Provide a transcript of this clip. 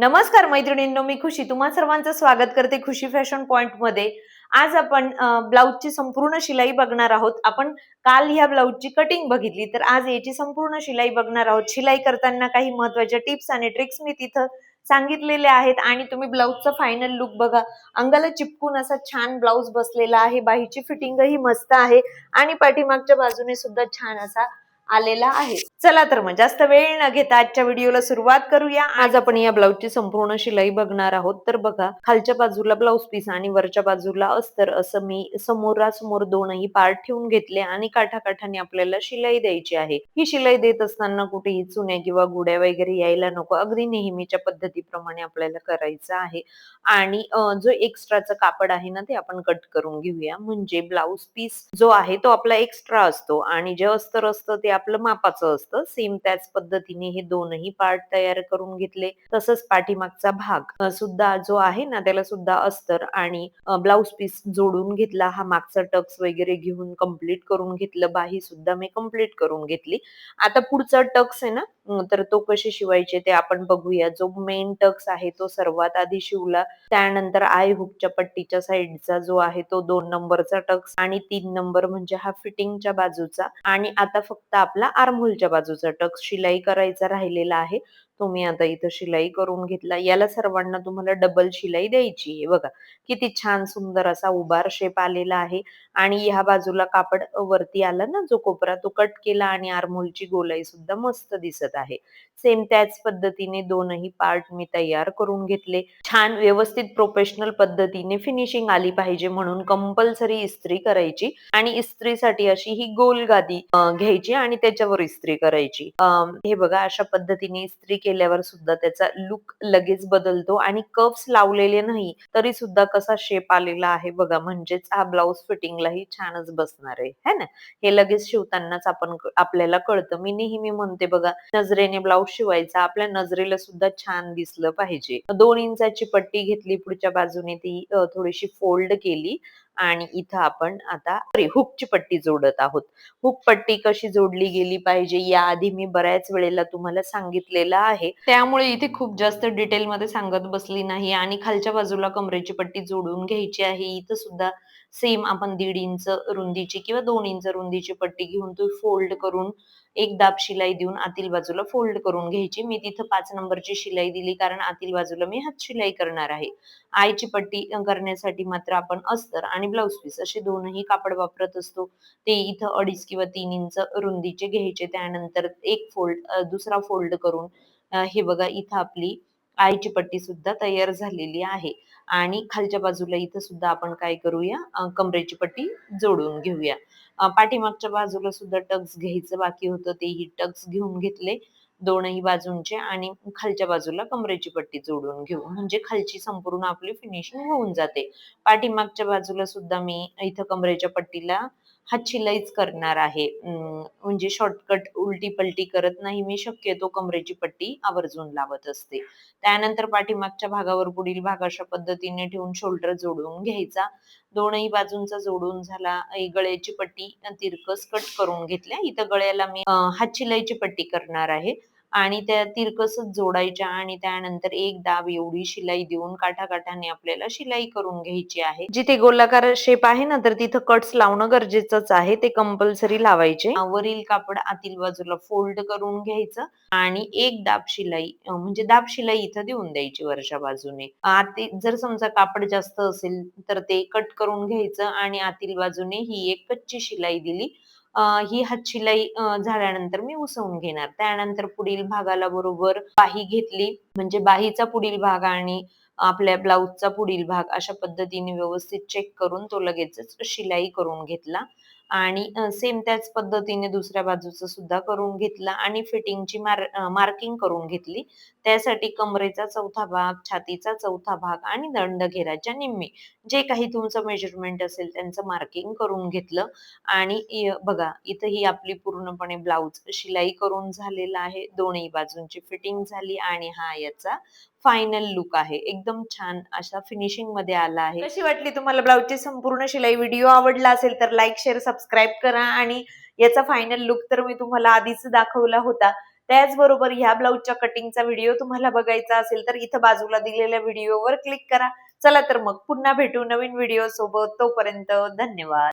नमस्कार मैत्रिणींनो, मी खुशी तुम्हा सर्वांचं स्वागत करते खुशी फॅशन पॉइंट मध्ये। आज आपण ब्लाउजची संपूर्ण शिलाई बघणार आहोत। आपण काल ह्या ब्लाउजची कटिंग बघितली, तर आज याची संपूर्ण शिलाई बघणार आहोत। शिलाई करताना काही महत्त्वाच्या टिप्स आणि ट्रिक्स मी तिथं सांगितलेले आहेत आणि तुम्ही ब्लाउजचा फायनल लुक बघा। अंगाला चिपकून असा छान ब्लाउज बसलेला आहे, बाहीची फिटिंगही मस्त आहे आणि पाठीमागच्या बाजूने सुद्धा छान असा आलेला आहे। चला तर मग जास्त वेळ न घेता आजच्या व्हिडिओला सुरुवात करूया। आज आपण या ब्लाउजची संपूर्ण शिलाई बघणार आहोत। तर बघा, खालच्या बाजूला ब्लाउज पीस आणि वरच्या बाजूला अस्तर असं मी समोरासमोर दोनही पार्ट ठेवून घेतले आणि काठाकाठाने आपल्याला शिलाई द्यायची आहे। ही शिलाई देत असताना कुठेही चुन्या किंवा गुड्या वगैरे यायला नको, अगदी नेहमीच्या पद्धतीप्रमाणे आपल्याला करायचं आहे। आणि जो एक्स्ट्राचं कापड आहे ना, ते आपण कट करून घेऊया। म्हणजे ब्लाउज पीस जो आहे तो आपला एक्स्ट्रा असतो आणि जे अस्तर असतं ते आपलं मापाचं असतं। सेम त्याच पद्धतीने हे दोनही पार्ट तयार करून घेतले। तसंच पाठीमागचा भाग सुद्धा जो आहे ना, त्याला सुद्धा अस्तर आणि ब्लाउज पीस जोडून घेतला। हा मागचा टक्स वगैरे घेऊन कंप्लीट करून घेतलं। बाही सुद्धा मी कंप्लीट करून घेतली। आता पुढचा टक्स आहे ना, तर तो कसे शिवायचे ते आपण बघूया। जो मेन टक्स आहे तो सर्वात आधी शिवला, त्यानंतर आय हुकच्या पट्टीच्या साइडचा जो आहे तो 2 नंबरचा टक्स आणि 3 नंबर म्हणजे हा फिटिंगच्या बाजूचा आणि आता फक्त आपला आर्महोलच्या बाजूचा टक्स शिलाई करायचा राहिलेला आहे। तो मी आता इथं शिलाई करून घेतला। याला सर्वांना तुम्हाला डबल शिलाई द्यायची आहे। बघा किती छान सुंदर असा उभार शेप आलेला आहे आणि ह्या बाजूला कापड वरती आला ना, जो कोपरा तो कट केला आणि आर्महोलची गोलाई सुद्धा मस्त दिसत आहे। सेम त्याच पद्धतीने दोनही पार्ट मी तयार करून घेतले। छान व्यवस्थित प्रोफेशनल पद्धतीने फिनिशिंग आली पाहिजे म्हणून कंपल्सरी इस्त्री करायची आणि इस्त्रीसाठी अशी ही गोल गादी घ्यायची आणि त्याच्यावर इस्त्री करायची। हे बघा, अशा पद्धतीने इस्त्री केल्यावर सुद्धा त्याचा लुक लगेच बदलतो आणि कप्स लावलेले नाही तरी सुद्धा कसा शेप आलेला आहे बघा, म्हणजेच हा ब्लाउज फिटिंगलाही छानच बसणार आहे, है ना? हे लगेच शिवतानाच आपल्याला कळतं। मी नेहमी म्हणते बघा, नजरेने ब्लाउज शिवायचा, आपल्या नजरेला सुद्धा छान दिसलं पाहिजे। 2 इंचाची पट्टी घेतली, पुढच्या बाजूने ती थोडीशी फोल्ड केली आणि इथं आपण आता हुकची पट्टी जोडत आहोत। हुक पट्टी कशी जोडली गेली पाहिजे याआधी मी बऱ्याच वेळेला तुम्हाला सांगितलेलं आहे, त्यामुळे इथे खूप जास्त डिटेलमध्ये सांगत बसली नाही। आणि खालच्या बाजूला कमरेची पट्टी जोडून घ्यायची आहे। इथं सुद्धा सेम आपण 1.5 इंच रुंदीची किंवा 2 इंच रुंदीची पट्टी घेऊन तो फोल्ड करून एक दाब शिलाई देऊन आतील बाजूला फोल्ड करून घ्यायची। मी तिथं 5 नंबरची शिलाई दिली कारण आतील बाजूला मी हात शिलाई करणार आहे। आयची पट्टी करण्यासाठी मात्र आपण अस्तर आणि ब्लाउज पीस असे दोनही कापड वापरत असतो। ते इथं 2.5 किंवा 3 इंच रुंदीचे घ्यायचे। त्यानंतर एक दुसरा फोल्ड करून हे बघा, इथं आपली आईची पट्टी सुद्धा तयार झालेली आहे आणि खालच्या बाजूला इथं सुद्धा आपण काय करूया, कमरेची पट्टी जोडून घेऊया। पाठीमागच्या बाजूला सुद्धा टक्स घ्यायचं बाकी होतं, तेही टक्स घेऊन घेतले दोनही बाजूंचे आणि खालच्या बाजूला कमरेची पट्टी जोडून घेऊ, म्हणजे खालची संपूर्ण आपली फिनिशिंग होऊन जाते। पाठीमागच्या बाजूला सुद्धा मी इथं कमरेच्या पट्टीला हात शिलाईच करणार आहे। म्हणजे शॉर्टकट उलटी पलटी करत नाही मी, शक्यतो कमरेची पट्टी आवर्जून लावत असते। त्यानंतर पाठीमागच्या भागावर पुढील भाग अशा पद्धतीने ठेवून शोल्डर जोडून घ्यायचा। दोनही बाजूंचा जोडून झाला। गळ्याची पट्टी तिरकस कट करून घेतल्या। इथं गळ्याला मी हात शिलाईची पट्टी करणार आहे आणि त्या तिरकसच जोडायच्या आणि त्यानंतर एक दाब एवढी शिलाई देऊन काठाकाठाने आपल्याला शिलाई करून घ्यायची आहे। जिथे गोलाकार शेप आहे ना, तर तिथं कट्स लावणं गरजेचंच आहे, ते कंपल्सरी लावायचे। वरील कापड आतील बाजूला फोल्ड करून घ्यायचं आणि एक दाब शिलाई म्हणजे दाब शिलाई इथं देऊन द्यायची वरच्या बाजूने। जर समजा कापड जास्त असेल तर ते कट करून घ्यायचं आणि आतील बाजूने ही एक कच्ची शिलाई दिली। ही हात शिलाई झाल्यानंतर मी उसवून घेणार। त्यानंतर पुढील भागाला बरोबर बाही घेतली, म्हणजे बाहीचा पुढील भाग आणि आपल्या ब्लाउजचा पुढील भाग अशा पद्धतीने व्यवस्थित चेक करून तो लगेचच शिलाई करून घेतला आणि सेम त्याच पद्धतीने दुसऱ्या बाजूचं सुद्धा करून घेतला आणि फिटिंगची मार्किंग करून घेतली। त्यासाठी कमरेचा चौथा भाग, छातीचा चौथा भाग आणि दंडघेराच्या निम्मी जे काही तुमचं मेजरमेंट असेल त्यांचं मार्किंग करून घेतलं आणि बघा, इथं ही आपली पूर्णपणे ब्लाउज शिलाई करून झालेला आहे। दोन्ही बाजूंची फिटिंग झाली आणि हा याचा फायनल लुक आहे। एकदम छान अशा फिनिशिंग मध्ये आला आहे। कशी वाटली तुम्हाला ब्लाउजची संपूर्ण शिलाई? व्हिडिओ आवडला असेल तर लाईक, शेअर, सबस्क्राईब करा आणि याचा फायनल लुक तर मी तुम्हाला आधीच दाखवला होता, त्याचबरोबर ह्या ब्लाऊजच्या कटिंगचा व्हिडिओ तुम्हाला बघायचा असेल तर इथं बाजूला दिलेल्या व्हिडिओवर क्लिक करा. चला तर मग पुन्हा भेटू नवीन व्हिडिओ सोबत. तोपर्यंत धन्यवाद.